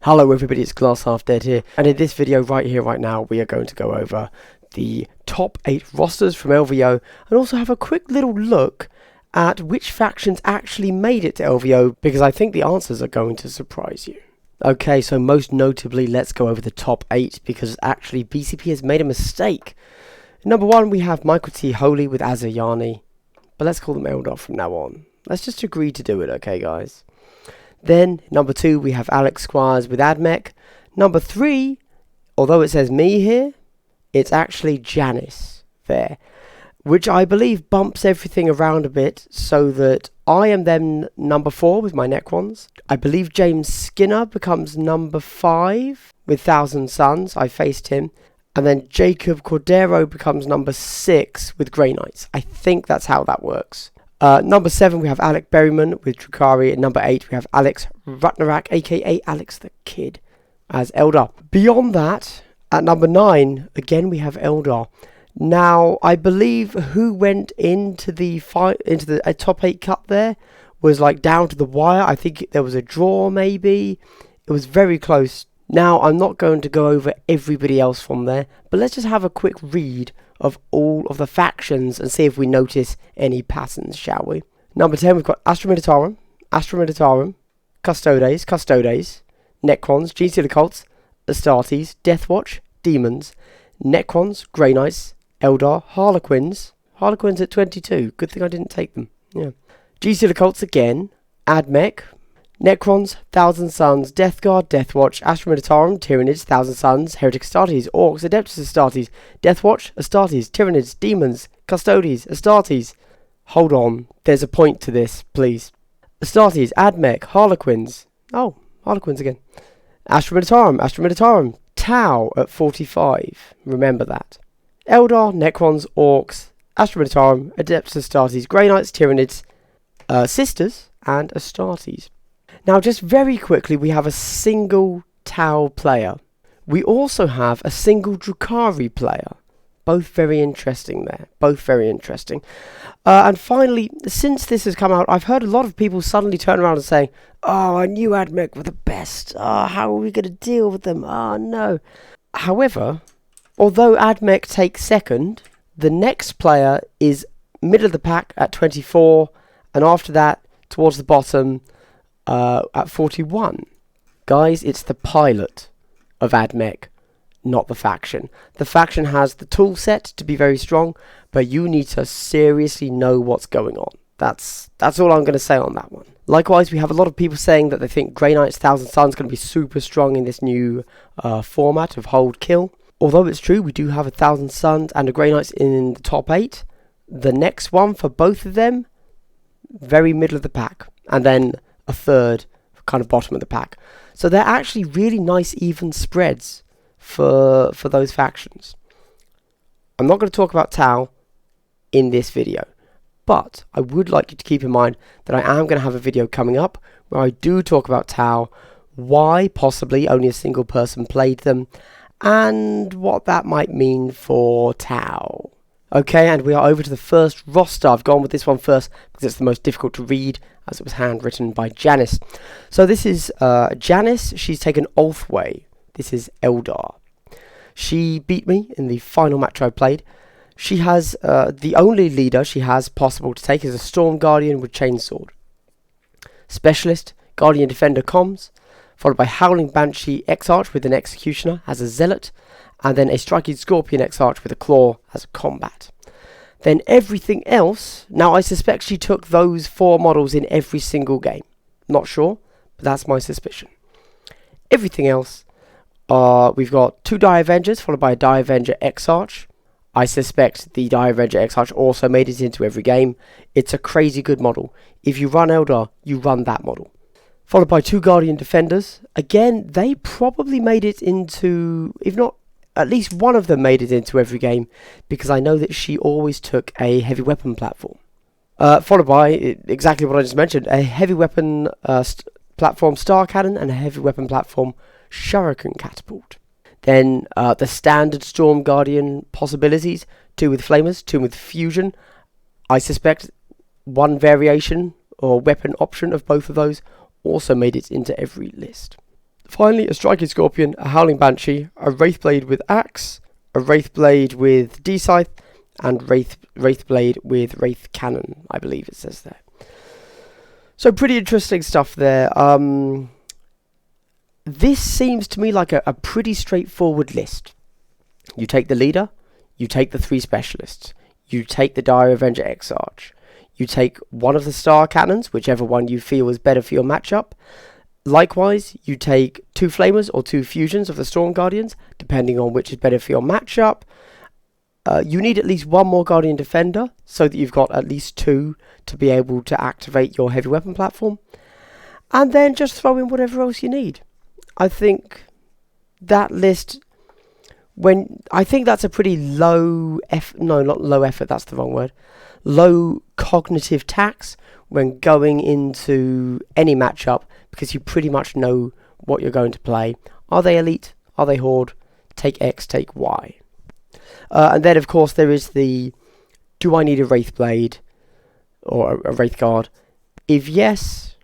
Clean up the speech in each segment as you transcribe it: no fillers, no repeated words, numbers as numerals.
Hello everybody, it's Glass Half Dead here, and in this video right here, right now, we are going to go over the top 8 rosters from LVO, and also have a quick little look at which factions actually made it to LVO, because I think the answers are going to surprise you. Okay, so most notably, let's go over the top 8, because actually BCP has made a mistake. Number 1, we have Michael T. Holy with Azayani, but let's call them Eldar from now on. Let's just agree to do it, okay guys? Then, number 2, we have Alec Squires with Mech. Number 3, although it says me here, it's actually Janis there, which I believe bumps everything around a bit so that I am then number 4 with my Necrons. I believe James Skinner becomes number 5 with Thousand Suns. I faced him. And then Jacob Cordero becomes number 6 with Grey Knights. I think that's how that works. Number 7, we have Alec Berryman with Drukhari. And number 8, we have Alex Rutnarak, aka Alex the Kid, as Eldar. Beyond that, at number 9, again we have Eldar. Now, I believe who went into the top 8 cut there was like down to the wire. I think there was a draw maybe. It was very close. Now, I'm not going to go over everybody else from there, but let's just have a quick read of all of the factions and see if we notice any patterns, shall we? Number 10, we've got Astra Militarum, Custodes, Necrons, GC Cults, Astartes, Deathwatch, Demons, Necrons, Grey Knights, Eldar, Harlequins at 22, good thing I didn't take them, yeah. GC Cults again, Mech, Necrons, Thousand Suns, Death Guard, Deathwatch, Astra Militarum, Tyranids, Thousand Suns, Heretic Astartes, Orks, Adeptus Astartes, Deathwatch, Astartes, Tyranids, Demons, Custodes, Astartes. Hold on, there's a point to this, please. Astartes, Mech, Harlequins. Oh, Harlequins again. Astra Militarum, Tau at 45. Remember that. Eldar, Necrons, Orks, Astra Militarum, Adeptus Astartes, Grey Knights, Tyranids, Sisters, and Astartes. Now, just very quickly, we have a single Tau player. We also have a single Drukhari player. Both very interesting there. Both very interesting. And finally, since this has come out, I've heard a lot of people suddenly turn around and saying, "Oh, I knew Mech were the best. Oh, how are we going to deal with them? Oh, no." However, although Mech takes second, the next player is middle of the pack at 24, and after that, towards the bottom, at 41. Guys, it's the pilot of Mech, not the faction. The faction has the tool set to be very strong, but you need to seriously know what's going on. That's all I'm going to say on that one. Likewise, we have a lot of people saying that they think Grey Knights Thousand Suns is going to be super strong in this new format of hold kill. Although it's true, we do have a Thousand Suns and a Grey Knights in the top 8. The next one for both of them, very middle of the pack. And then a third kind of bottom of the pack. So they're actually really nice even spreads for those factions. I'm not going to talk about Tau in this video, but I would like you to keep in mind that I am going to have a video coming up where I do talk about Tau, why possibly only a single person played them, and what that might mean for Tau. Okay, and we are over to the first roster. I've gone with this one first because it's the most difficult to read, as it was handwritten by Janis. So this is Janis. She's taken Ulthway. This is Eldar. She beat me in the final match I played. She has the only leader she has possible to take is a Storm Guardian with Chainsword. Specialist, Guardian Defender comms, followed by Howling Banshee Exarch with an Executioner as a Zealot, and then a Striking Scorpion Exarch with a Claw as a combat. Then everything else, now I suspect she took those 4 models in every single game. Not sure, but that's my suspicion. Everything else, we've got 2 Die Avengers followed by a Die Avenger Exarch. I suspect the Die Avenger Exarch also made it into every game. It's a crazy good model. If you run Eldar, you run that model. Followed by 2 Guardian Defenders. Again, they probably made it into, if not, at least one of them made it into every game, because I know that she always took a heavy weapon platform. Followed by, exactly what I just mentioned, a heavy weapon platform Star Cannon and a heavy weapon platform Shuriken Catapult. Then the standard Storm Guardian possibilities, 2 with Flamers, 2 with Fusion. I suspect one variation or weapon option of both of those also made it into every list. Finally, a Striking Scorpion, a Howling Banshee, a Wraithblade with Axe, a Wraithblade with D-Scythe, and Wraithblade with Wraith Cannon, I believe it says there. So pretty interesting stuff there. This seems to me like a pretty straightforward list. You take the leader, you take the 3 specialists, you take the Dire Avenger Exarch, you take one of the star cannons, whichever one you feel is better for your matchup. Likewise, you take 2 flamers or 2 fusions of the Storm Guardians, depending on which is better for your matchup. You need at least 1 more Guardian Defender, so that you've got at least 2 to be able to activate your heavy weapon platform. And then just throw in whatever else you need. I think that list, I think that's a pretty low effort, no, not low effort, that's the wrong word. Low cognitive tax when going into any matchup, because you pretty much know what you're going to play. Are they elite? Are they horde? Take X, take Y. And then, of course, there is the, do I need a Wraithblade or a Wraith Guard? If yes,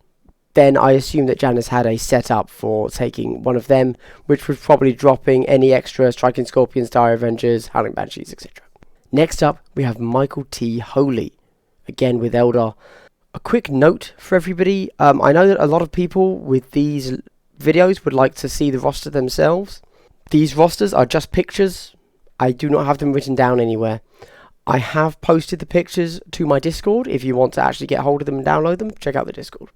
then I assume that Janis had a setup for taking one of them, which was probably dropping any extra Striking Scorpions, Dire Avengers, Howling Banshees, etc. Next up, we have Michael T. Holy, again with Eldar. A quick note for everybody, I know that a lot of people with these videos would like to see the roster themselves. These rosters are just pictures. I do not have them written down anywhere. I have posted the pictures to my Discord. If you want to actually get hold of them and download them, check out the Discord.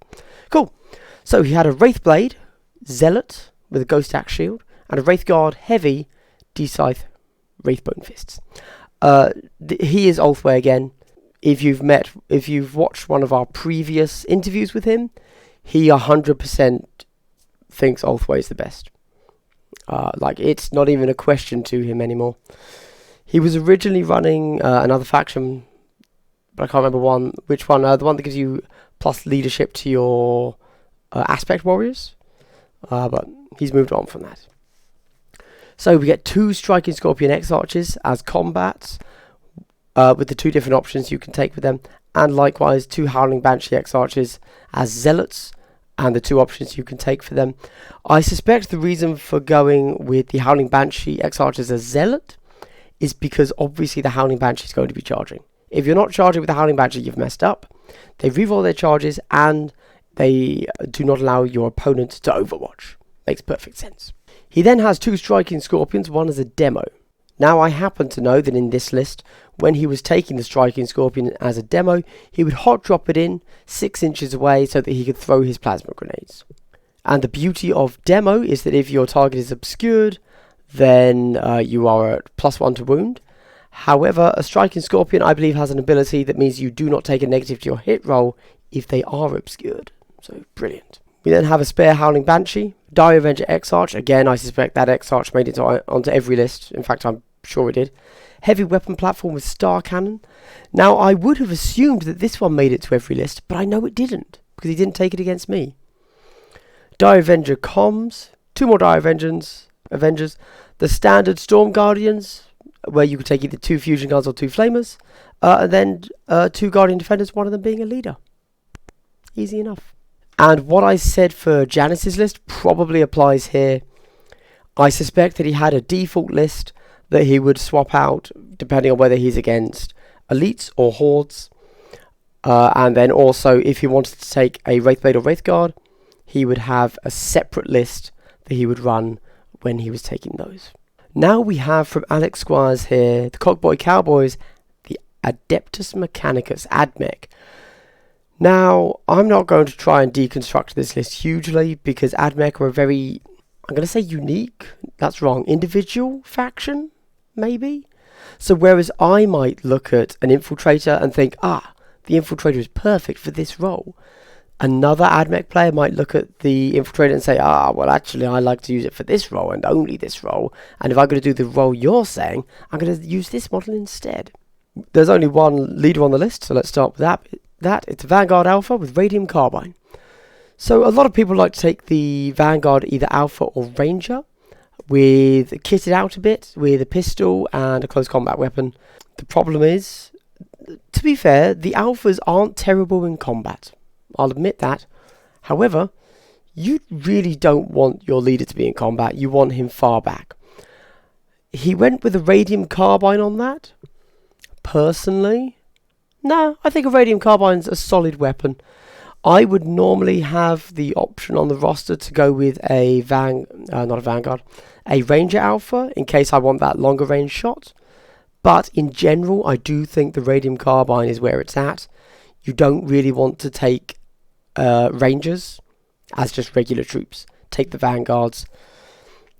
Cool. So he had a Wraithblade, Zealot with a Ghost Axe Shield, and a Wraithguard Heavy, D-Scythe, Wraithbone Fists. He is Ulthway again. If you've watched one of our previous interviews with him, he 100% thinks Ulthway is the best. Like, it's not even a question to him anymore. He was originally running another faction, but I can't remember which one. The one that gives you plus leadership to your aspect warriors. But he's moved on from that. So we get 2 Striking Scorpion Exarches as combats, with the 2 different options you can take with them, and likewise 2 Howling Banshee Exarches as Zealots, and the 2 options you can take for them. I suspect the reason for going with the Howling Banshee Exarches as Zealot is because obviously the Howling Banshee is going to be charging. If you're not charging with the Howling Banshee, you've messed up. They reroll their charges, and they do not allow your opponent to overwatch. Makes perfect sense. He then has 2 Striking Scorpions, one as a demo. Now, I happen to know that in this list, when he was taking the Striking Scorpion as a demo, he would hot drop it in 6 inches away so that he could throw his plasma grenades. And the beauty of demo is that if your target is obscured, then you are at +1 to wound. However, a Striking Scorpion, I believe, has an ability that means you do not take a negative to your hit roll if they are obscured. So, brilliant. We then have a spare Howling Banshee, Dire Avenger Exarch. Again, I suspect that Exarch made it onto every list. In fact, I'm sure it did. Heavy weapon platform with Star Cannon. Now, I would have assumed that this one made it to every list, but I know it didn't, because he didn't take it against me. Dire Avenger Comms, 2 more Dire Avengers, the standard Storm Guardians, where you could take either 2 Fusion Guns or 2 Flamers, and then 2 Guardian Defenders, one of them being a leader. Easy enough. And what I said for Janis's list probably applies here. I suspect that he had a default list that he would swap out depending on whether he's against elites or hordes. And then also, if he wanted to take a Wraithblade or Wraithguard, he would have a separate list that he would run when he was taking those. Now we have from Alec Squires here, the Cogboy Cowboys, the Adeptus Mechanicus, AdMech. Now, I'm not going to try and deconstruct this list hugely, because AdMech are a very, I'm going to say unique, that's wrong, individual faction, maybe? So whereas I might look at an Infiltrator and think, the Infiltrator is perfect for this role, another AdMech player might look at the Infiltrator and say, well, actually, I like to use it for this role and only this role, and if I'm going to do the role you're saying, I'm going to use this model instead. There's only one leader on the list, so let's start with that. It's Vanguard Alpha with Radium Carbine. So a lot of people like to take the Vanguard either Alpha or Ranger, with kitted out a bit with a pistol and a close combat weapon. The problem is, to be fair, the Alphas aren't terrible in combat. I'll admit that. However, you really don't want your leader to be in combat. You want him far back. He went with a radium carbine on that. Personally, no, I think a radium carbine's a solid weapon. I would normally have the option on the roster to go with a a Ranger Alpha in case I want that longer range shot. But in general, I do think the radium carbine is where it's at. You don't really want to take Rangers as just regular troops. Take the Vanguards.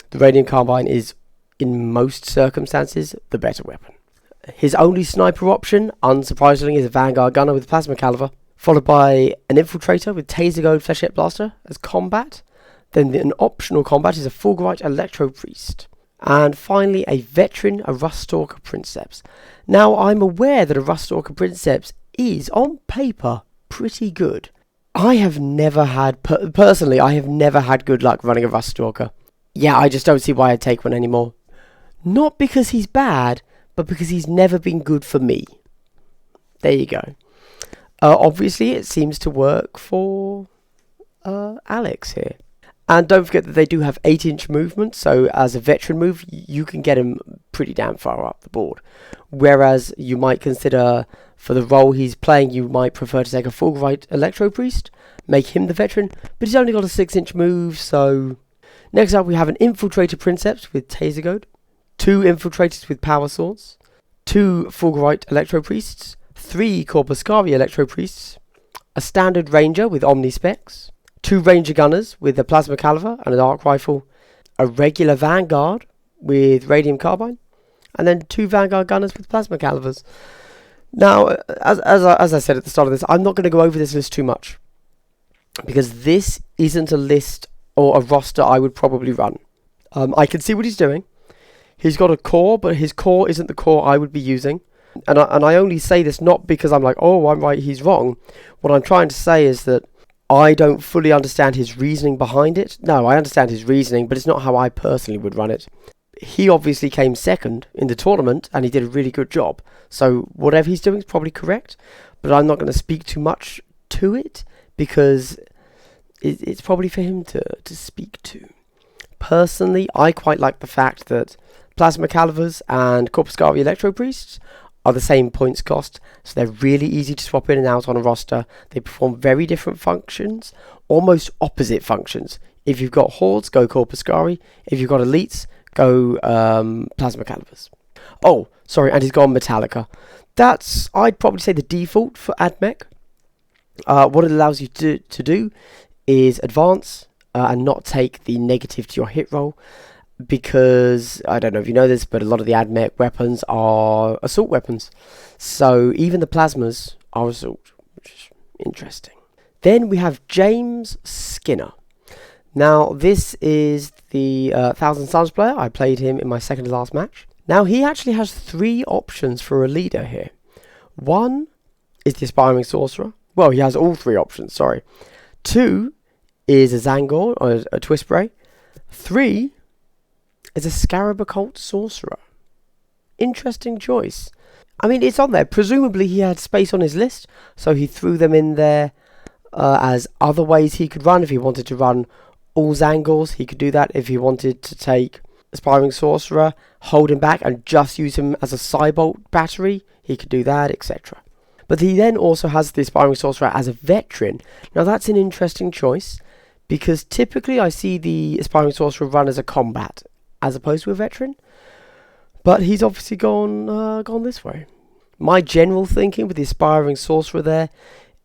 The radium carbine is, in most circumstances, the better weapon. His only sniper option, unsurprisingly, is a Vanguard gunner with plasma caliber, followed by an infiltrator with taser goad flechette blaster as combat. Then an optional combat is a Fulgurite electro priest. And finally, a veteran, a Ruststalker Princeps. Now, I'm aware that a Ruststalker Princeps is, on paper, pretty good. I have never had, personally, I have never had good luck running a Ruststalker. Yeah, I just don't see why I'd take one anymore. Not because he's bad, but because he's never been good for me. There you go. Obviously, it seems to work for Alex here. And don't forget that they do have 8-inch movement, so as a veteran move, you can get him pretty damn far up the board. Whereas you might consider, for the role he's playing, you might prefer to take a Fulgurite Electro Priest, make him the veteran, but he's only got a 6-inch move, so... Next up, we have an Infiltrator Princeps with Taser Goad, 2 Infiltrators with Power Swords, 2 Fulgurite Electro Priests, 3 Corpuscari Electro Priests, a Standard Ranger with Omni Specs, 2 Ranger Gunners with a Plasma Caliber and an Arc Rifle, a regular Vanguard with Radium Carbine, and then 2 Vanguard Gunners with Plasma Calibers. Now, as I said at the start of this, I'm not going to go over this list too much, because this isn't a list or a roster I would probably run. I can see what he's doing. He's got a core, but his core isn't the core I would be using. And I only say this not because I'm like, oh, I'm right, he's wrong. What I'm trying to say is that I don't fully understand his reasoning behind it. No, I understand his reasoning, but it's not how I personally would run it. He obviously came second in the tournament, and he did a really good job. So whatever he's doing is probably correct, but I'm not going to speak too much to it, because it's probably for him to speak to. Personally, I quite like the fact that Plasma Calivers and Corpuscari Electro Priests are the same points cost, so they're really easy to swap in and out on a roster. They perform very different functions, almost opposite functions. If you've got Hordes, go Corpuscari. If you've got Elites, go Plasma Calivers. Oh, sorry, and he's gone Metallica. That's, I'd probably say, the default for AdMech. What it allows you to do is advance and not take the negative to your hit roll. Because, I don't know if you know this, but a lot of the AdMech weapons are assault weapons. So even the plasmas are assault, which is interesting. Then we have James Skinner. Now, this is the Thousand Suns player. I played him in my second to last match. Now, he actually has 3 options for a leader here. One is the Aspiring Sorcerer. Well, he has all 3 options, sorry. 2 is a Zangor, or a Twist Bray. 3 is a Scarab Occult Sorcerer. Interesting choice. I mean, it's on there. Presumably he had space on his list, so he threw them in there as other ways he could run. If he wanted to run all Zangors, he could do that. If he wanted to take Aspiring Sorcerer, hold him back, and just use him as a Cybolt battery, he could do that, etc. But he then also has the Aspiring Sorcerer as a veteran. Now that's an interesting choice, because typically I see the Aspiring Sorcerer run as a combat, as opposed to a veteran, but he's obviously gone this way. My general thinking with the Aspiring Sorcerer there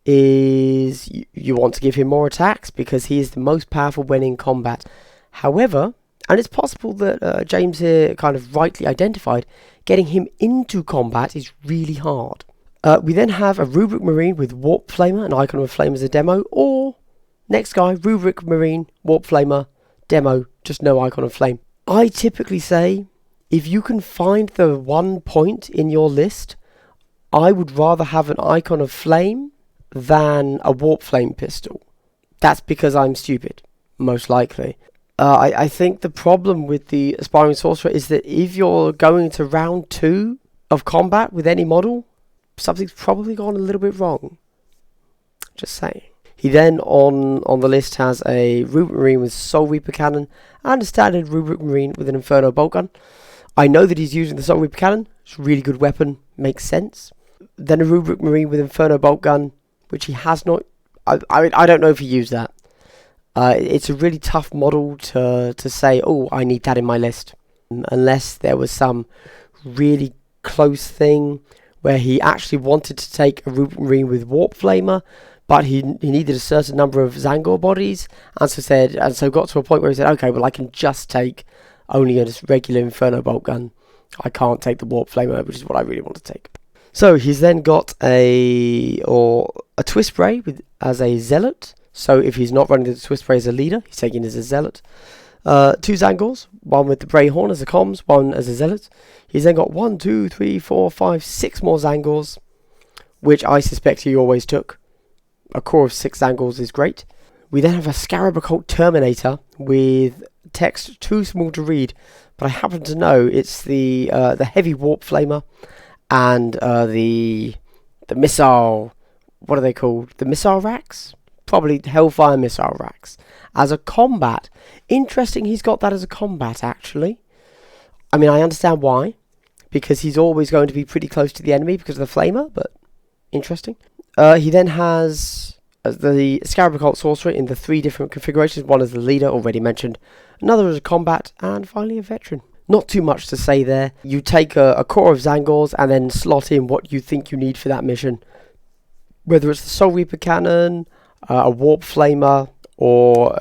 is you want to give him more attacks because he is the most powerful when in combat. However, and it's possible that James here kind of rightly identified, getting him into combat is really hard. We then have a Rubric Marine with Warp Flamer, an Icon of Flame as a demo, or next guy, Rubric Marine, Warp Flamer, demo, just no Icon of Flame. I typically say, if you can find the 1 point in your list, I would rather have an Icon of Flame than a Warp Flame pistol. That's because I'm stupid, most likely. I think the problem with the Aspiring Sorcerer is that if you're going to round 2 of combat with any model, something's probably gone a little bit wrong. Just saying. He then on the list has a Rubric Marine with Soul Reaper Cannon and a standard Rubric Marine with an Inferno Bolt Gun. I know that he's using the Soul Reaper Cannon. It's a really good weapon, makes sense. Then a Rubric Marine with Inferno Bolt Gun, which he has not. I don't know if he used that. It's a really tough model to say, oh, I need that in my list. Unless there was some really close thing where he actually wanted to take a Rubric Marine with Warp Flamer, but he needed a certain number of Zangor bodies, and so got to a point where he said, okay, well, I can just take only a regular Inferno Bolt Gun. I can't take the Warp Flamer, which is what I really want to take. So he's then got a Twist Ray as a Zealot. So if he's not running the Twist Ray as a leader, he's taking it as a Zealot. 2 Zangors, one with the Bray Horn as a comms, one as a Zealot. He's then got 1, 2, 3, 4, 5, 6 more Zangors, which I suspect he always took. A core of 6 Zangors is great. We then have a Scarab Occult Terminator with text too small to read, but I happen to know it's the Heavy Warp Flamer and the missile. What are they called? The missile racks? Probably Hellfire missile racks. As a combat. Interesting he's got that as a combat, actually. I mean, I understand why. Because he's always going to be pretty close to the enemy because of the flamer, but interesting. He then has the Scarab Occult Sorcerer in the 3 different configurations. One as the leader, already mentioned. Another as a combat, and finally a veteran. Not too much to say there. You take a core of Zangors and then slot in what you think you need for that mission. Whether it's the Soul Reaper Cannon, a Warp Flamer, or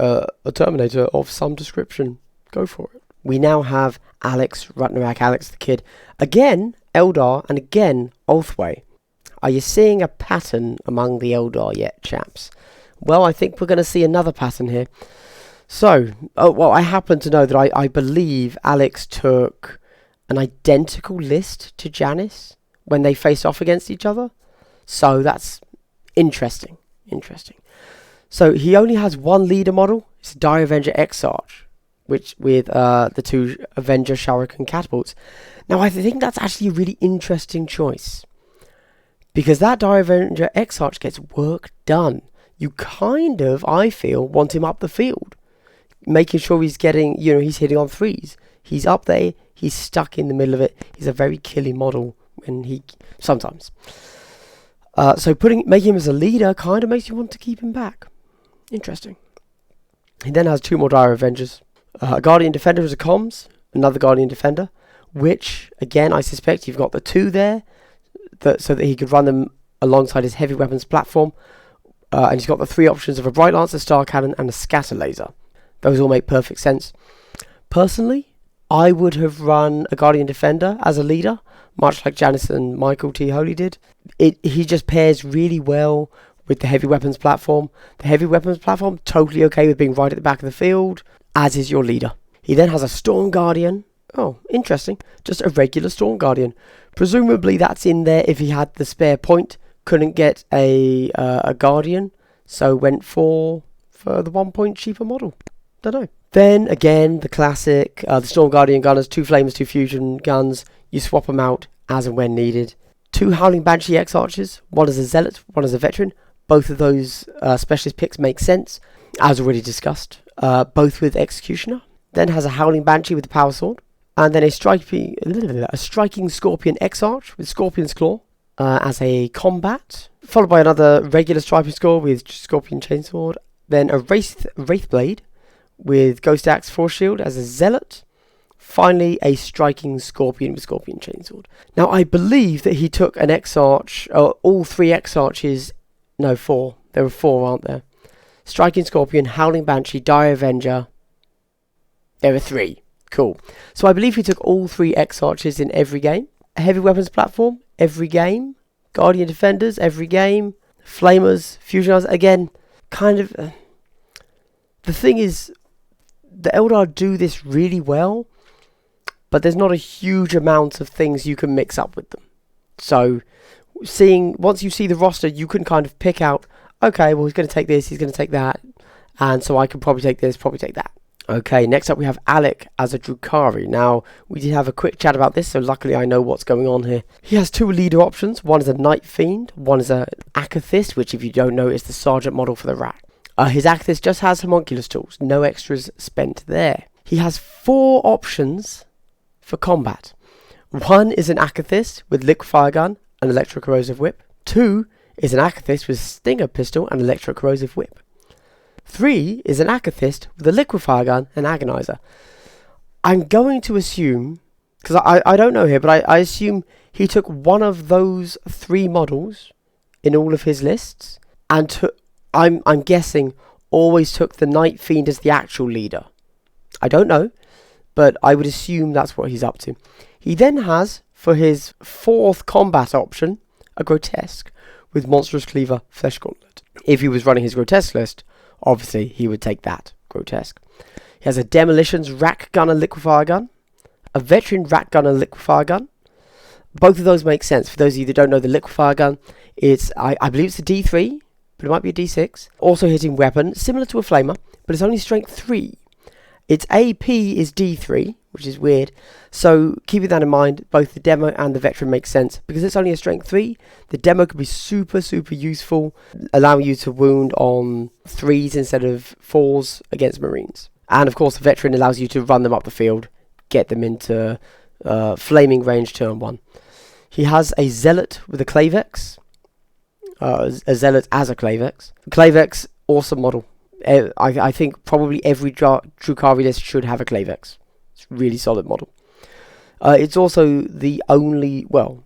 a Terminator of some description. Go for it. We now have Alex Ragnarok, Alex the Kid. Again, Eldar, and again, Ulthwé. Are you seeing a pattern among the Eldar yet, chaps? Well, I think we're going to see another pattern here. So, I happen to know that I believe Alex took an identical list to Janis when they faced off against each other. So that's interesting. So he only has one leader model. It's a Dire Avenger Exarch, which with the 2 Avenger Shuriken catapults. Now I think that's actually a really interesting choice, because that Dire Avenger Exarch gets work done. You kind of, I feel, want him up the field, making sure he's getting, he's hitting on 3s. He's up there. He's stuck in the middle of it. He's a very killy model when he sometimes. So making him as a leader kind of makes you want to keep him back. Interesting. He then has 2 more Dire Avengers. A Guardian Defender as a comms, another Guardian Defender, which, again, I suspect you've got the 2 there, so that he could run them alongside his heavy weapons platform. And he's got the 3 options of a Bright Lance, a Star Cannon, and a Scatter Laser. Those all make perfect sense. Personally, I would have run a Guardian Defender as a leader, much like Janis and Michael T. Holy did. He just pairs really well with the heavy weapons platform. The heavy weapons platform, totally okay with being right at the back of the field, as is your leader. He then has a Storm Guardian. Oh, interesting. Just a regular Storm Guardian. Presumably that's in there if he had the spare point. Couldn't get a Guardian, so went for the 1 point cheaper model. Don't know. Then again, the classic, the Storm Guardian gunners, 2 flamers, 2 fusion guns. You swap them out as and when needed. 2 Howling Banshee X-Archers, one as a Zealot, one as a Veteran. Both of those specialist picks make sense, as already discussed. Both with Executioner. Then has a Howling Banshee with the Power Sword. And then a Striking Scorpion X-Arch with Scorpion's Claw as a combat. Followed by another regular Striking Score with Scorpion Chainsword. Then a Wraithblade with Ghost Axe Force Shield as a Zealot. Finally, a Striking Scorpion with Scorpion Chainsword. Now, I believe that he took an X-Arch, all 3 X-Arches, no, 4. There were 4, aren't there? Striking Scorpion, Howling Banshee, Dire Avenger. There were 3. Cool. So I believe he took all 3 X-Arches in every game. Heavy Weapons Platform, every game. Guardian Defenders, every game. Flamers, Fusioners, again, kind of... the thing is, the Eldar do this really well, but there's not a huge amount of things you can mix up with them. So, once you see the roster, you can kind of pick out, okay, well, he's going to take this, he's going to take that, and so I can probably take this, probably take that. Okay, next up we have Alec as a Drukhari. Now, we did have a quick chat about this, so luckily I know what's going on here. He has two leader options. One is a Night Fiend, one is a Akathist, which if you don't know is the Sergeant model for the Rack. His Akathist just has homunculus tools, no extras spent there. He has 4 options for combat. One is an Akathist with Liquefire Gun and Electro-Corrosive Whip. 2 is an Akathist with Stinger Pistol and Electro-Corrosive Whip. 3 is an Akathist with a Liquefire Gun and Agonizer. I'm going to assume, because I don't know here, but I assume he took one of those 3 models in all of his lists, and I'm guessing always took the Night Fiend as the actual leader. I don't know, but I would assume that's what he's up to. He then has, for his 4th combat option, a Grotesque with Monstrous Cleaver Flesh Gauntlet. If he was running his Grotesque list, obviously he would take that Grotesque. He has a Demolitions Rack Gunner Liquefire Gun, a Veteran Rack Gunner Liquefire Gun. Both of those make sense. For those of you that don't know the Liquefire Gun, it's I believe it's a D3, but it might be a D6. Also hitting weapon, similar to a Flamer, but it's only strength 3. Its AP is D3, which is weird. So keeping that in mind, both the demo and the veteran make sense. Because it's only a strength 3, the demo could be super useful, allowing you to wound on 3s instead of 4s against Marines. And of course the veteran allows you to run them up the field, get them into flaming range turn 1. He has a Zealot with a Clavex. A Zealot as a Clavex. Clavex, awesome model. I think probably every Drukhari list should have a Clavex. It's a really solid model. It's also the only, well,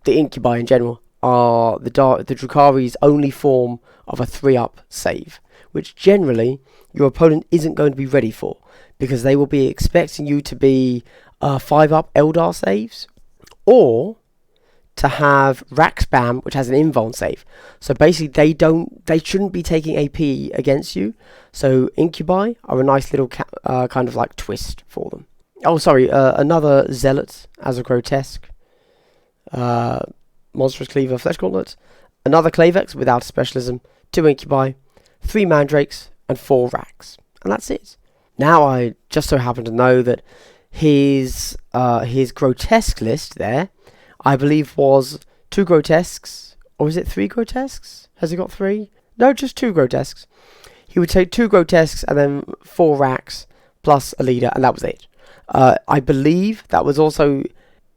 the Incubi in general are the Drukhari's only form of a 3-up save, which generally your opponent isn't going to be ready for, because they will be expecting you to be 5-up Eldar saves, or to have Rack Spam, which has an invuln save. So basically they shouldn't be taking AP against you. So Incubi are a nice little kind of like twist for them. Oh, sorry, another Zealot as a Grotesque. Monstrous Cleaver Flesh Gauntlet. Another Clavex without a specialism. 2 Incubi, 3 Mandrakes, and 4 Racks. And that's it. Now I just so happen to know that his Grotesque list there, I believe, was 2 Grotesques, or is it 3 Grotesques? Has he got 3? No, just 2 Grotesques. He would take 2 Grotesques and then 4 Racks plus a leader, and that was it. I believe that was also,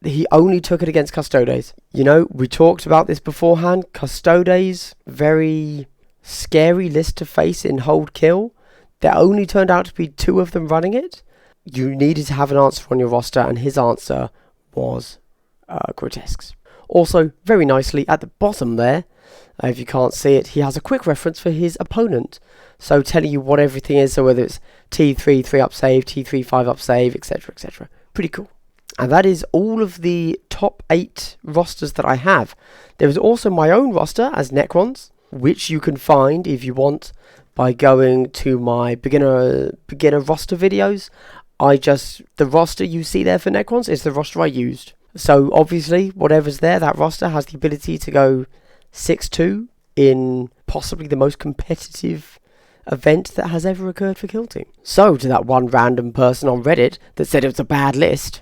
he only took it against Custodes. You know, we talked about this beforehand. Custodes, very scary list to face in hold kill. There only turned out to be 2 of them running it. You needed to have an answer on your roster, and his answer was Grotesques. Also, very nicely at the bottom there, if you can't see it, he has a quick reference for his opponent. So telling you what everything is, so whether it's T3 3-up save, T3 5-up save, etc, etc. Pretty cool. And that is all of the top 8 rosters that I have. There is also my own roster as Necrons, which you can find if you want by going to my beginner roster videos. The roster you see there for Necrons is the roster I used. So obviously, whatever's there, that roster has the ability to go 6-2 in possibly the most competitive event that has ever occurred for Kill Team. So, to that one random person on Reddit that said it was a bad list,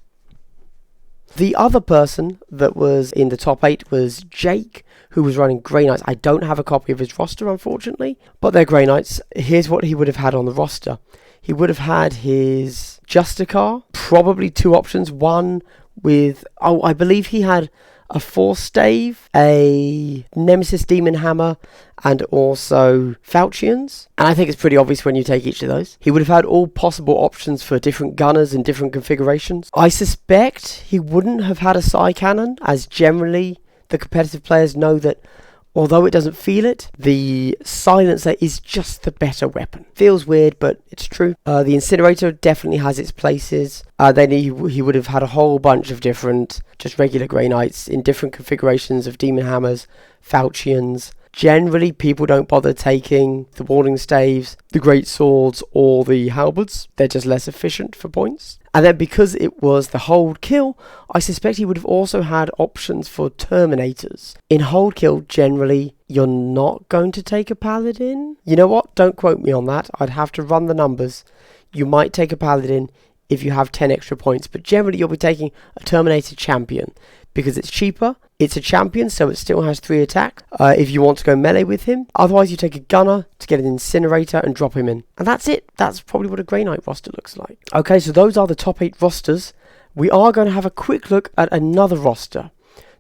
the other person that was in the top 8 was Jake, who was running Grey Knights. I don't have a copy of his roster, unfortunately, but they're Grey Knights. Here's what he would have had on the roster. He would have had his Justicar, probably 2 options. One with, I believe he had a Force Stave, a Nemesis Demon Hammer, and also Falchions. And I think it's pretty obvious when you take each of those. He would have had all possible options for different gunners in different configurations. I suspect he wouldn't have had a Psy Cannon, as generally the competitive players know that although it doesn't feel it, the silencer is just the better weapon. Feels weird, but it's true. The incinerator definitely has its places. Then he would have had a whole bunch of different, just regular Grey Knights in different configurations of Demon Hammers, Falchions. Generally, people don't bother taking the Warding Staves, the Great Swords, or the Halberds. They're just less efficient for points. And then because it was the hold kill, I suspect he would have also had options for Terminators. In hold kill, generally, you're not going to take a Paladin. You know what? Don't quote me on that. I'd have to run the numbers. you might take a Paladin if you have 10 extra points, but generally you'll be taking a Terminator Champion because it's cheaper. It's a champion, so it still has 3 attacks if you want to go melee with him. Otherwise, you take a Gunner to get an Incinerator and drop him in. And that's it. That's probably what a Grey Knight roster looks like. Okay, so those are the top 8 rosters. We are going to have a quick look at another roster.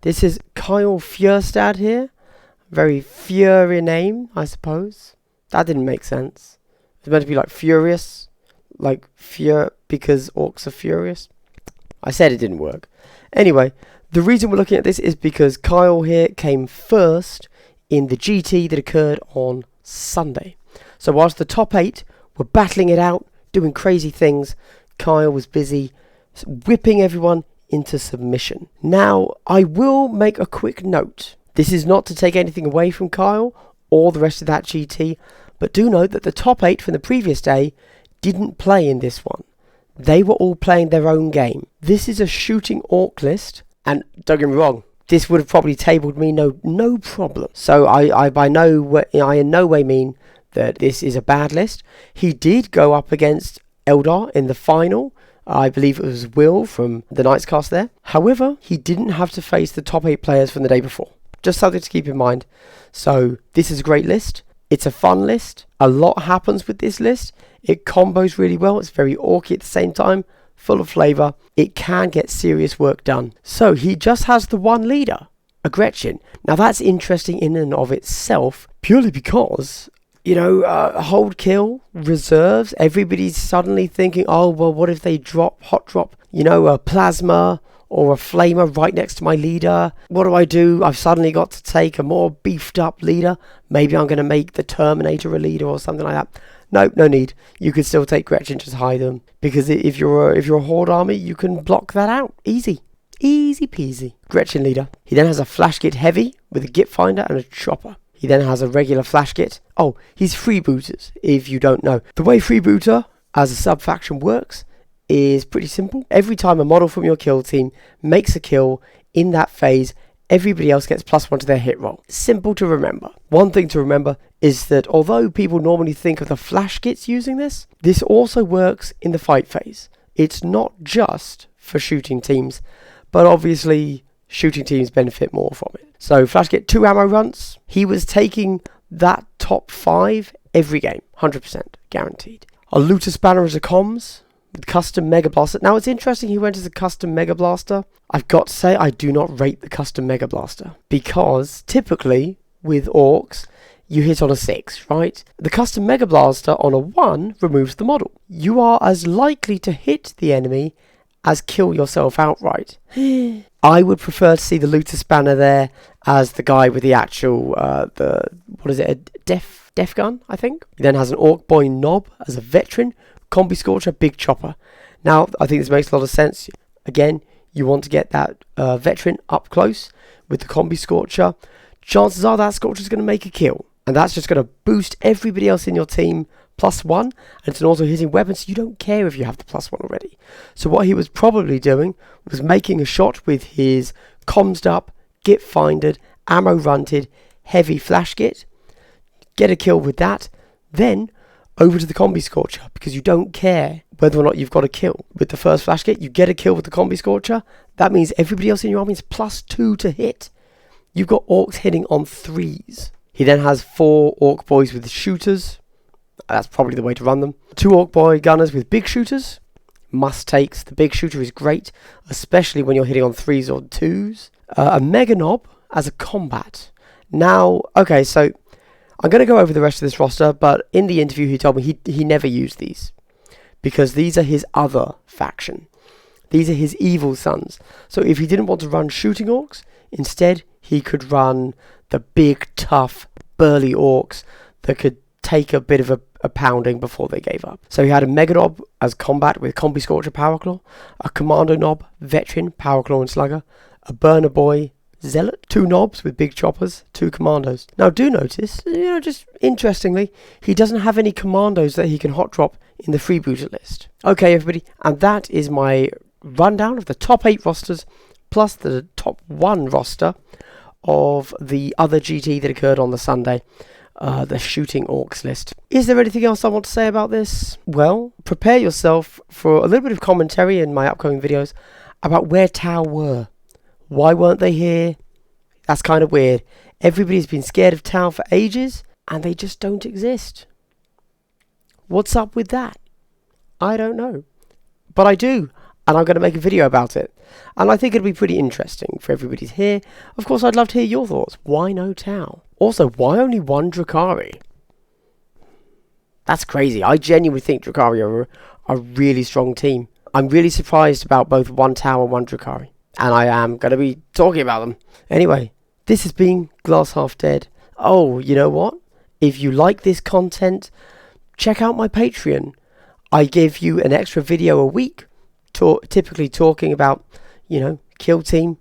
This is Kyle Fjerstad here. Very Fury name, I suppose. That didn't make sense. It's meant to be like furious. Like because orcs are furious. I said it didn't work. Anyway, the reason we're looking at this is because Kyle here came first in the GT that occurred on Sunday. So whilst the top 8 were battling it out, doing crazy things, Kyle was busy whipping everyone into submission. Now, I will make a quick note. This is not to take anything away from Kyle or the rest of that GT, but do note that the top 8 from the previous day didn't play in this one. They were all playing their own game. This is a shooting orc list, and don't get me wrong, this would have probably tabled me no problem. So I in no way mean that this is a bad list. He did go up against Eldar in the final. I believe it was Will from the Knights cast there. However, he didn't have to face the top 8 players from the day before. Just something to keep in mind. So this is a great list. It's a fun list. A lot happens with this list. It combos really well. It's very orky at the same time. Full of flavour. It can get serious work done. So he just has the one leader, a Gretchen. Now that's interesting in and of itself, purely because, you know, hold kill, reserves, everybody's suddenly thinking, oh, well, what if they hot drop, you know, a plasma or a flamer right next to my leader? What do? I've suddenly got to take a more beefed up leader. Maybe I'm going to make the Terminator a leader or something like that. Nope, no need. You could still take Gretchen, just hide them. Because if you're a Horde army, you can block that out. Easy. Easy peasy. Gretchen leader. He then has a Flash Git Heavy with a Git Finder and a Chopper. He then has a regular Flash Git. Oh, he's Freebooters, if you don't know. The way Freebooter as a sub-faction works is pretty simple. Every time a model from your kill team makes a kill in that phase, everybody else gets +1 to their hit roll. Simple to remember. One thing to remember is that although people normally think of the Flash Gits using this, this also works in the fight phase. It's not just for shooting teams, but obviously shooting teams benefit more from it. So Flash Git 2 ammo runs. He was taking that top 5 every game, 100% guaranteed. A Looter Spanner as a comms with custom Mega Blaster. Now it's interesting he went as a custom Mega Blaster. I've got to say I do not rate the custom Mega Blaster because typically with Orks you hit on a 6, right? The custom Mega Blaster on a 1 removes the model. You are as likely to hit the enemy as kill yourself outright. I would prefer to see the Looter Spanner there as the guy with the actual, a Def Gun, I think. He then has an Orc Boy Knob as a veteran, Combi Scorcher, Big Chopper. Now, I think this makes a lot of sense. Again, you want to get that veteran up close with the Combi Scorcher. Chances are that Scorcher is going to make a kill. And that's just going to boost everybody else in your team +1. And it's an also hitting weapon, so you don't care if you have the +1 already. So what he was probably doing was making a shot with his commsed up, Git Findered, ammo runted, heavy Flash Git. Get a kill with that. Then over to the Combi Scorcher, because you don't care whether or not you've got a kill. With the first Flash Git, you get a kill with the Combi Scorcher. That means everybody else in your army is +2 to hit. You've got Orcs hitting on 3s. He then has 4 Orc Boys with shooters. That's probably the way to run them. 2 Orc Boy Gunners with big shooters. Must takes. The big shooter is great, especially when you're hitting on 3s or 2s. A Mega Knob as a combat. Now, okay, so I'm going to go over the rest of this roster, but in the interview he told me he never used these because these are his other faction. These are his evil sons. So if he didn't want to run shooting orcs, instead he could run the big, tough, burly orcs that could take a bit of a pounding before they gave up. So he had a Mega Knob as combat with Combi Scorcher, Power Claw, a Commando Knob, Veteran, Power Claw and Slugger, a Burner Boy, Zealot, 2 knobs with big choppers, 2 commandos. Now do notice, just interestingly, he doesn't have any commandos that he can hot drop in the freebooter list. Okay everybody, and that is my rundown of the top 8 rosters plus the top 1 roster of the other GT that occurred on the Sunday. the shooting orcs list. Is there anything else I want to say about this? Well, prepare yourself for a little bit of commentary in my upcoming videos about where Tau were. Why weren't they here? That's kind of weird. Everybody's been scared of Tau for ages, and they just don't exist. What's up with that? I don't know. But I do, and I'm going to make a video about it. And I think it'll be pretty interesting for everybody to hear. Of course, I'd love to hear your thoughts. Why no Tau? Also, why only one Drukhari? That's crazy. I genuinely think Drukhari are a really strong team. I'm really surprised about both one Tau and one Drukhari. And I am going to be talking about them. Anyway, this has been Glass Half Dead. Oh, you know what? If you like this content, check out my Patreon. I give you an extra video a week, typically talking about, kill team,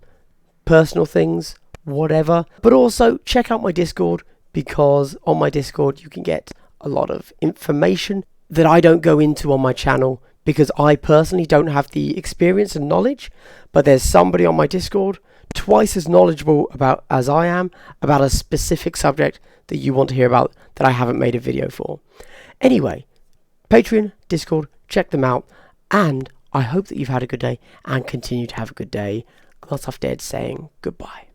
personal things, whatever. But also check out my Discord, because on my Discord you can get a lot of information that I don't go into on my channel, because I personally don't have the experience and knowledge. But there's somebody on my Discord twice as knowledgeable as I am about a specific subject that you want to hear about that I haven't made a video for. Anyway, Patreon, Discord, check them out, and I hope that you've had a good day and continue to have a good day. Glass Half Dead saying goodbye.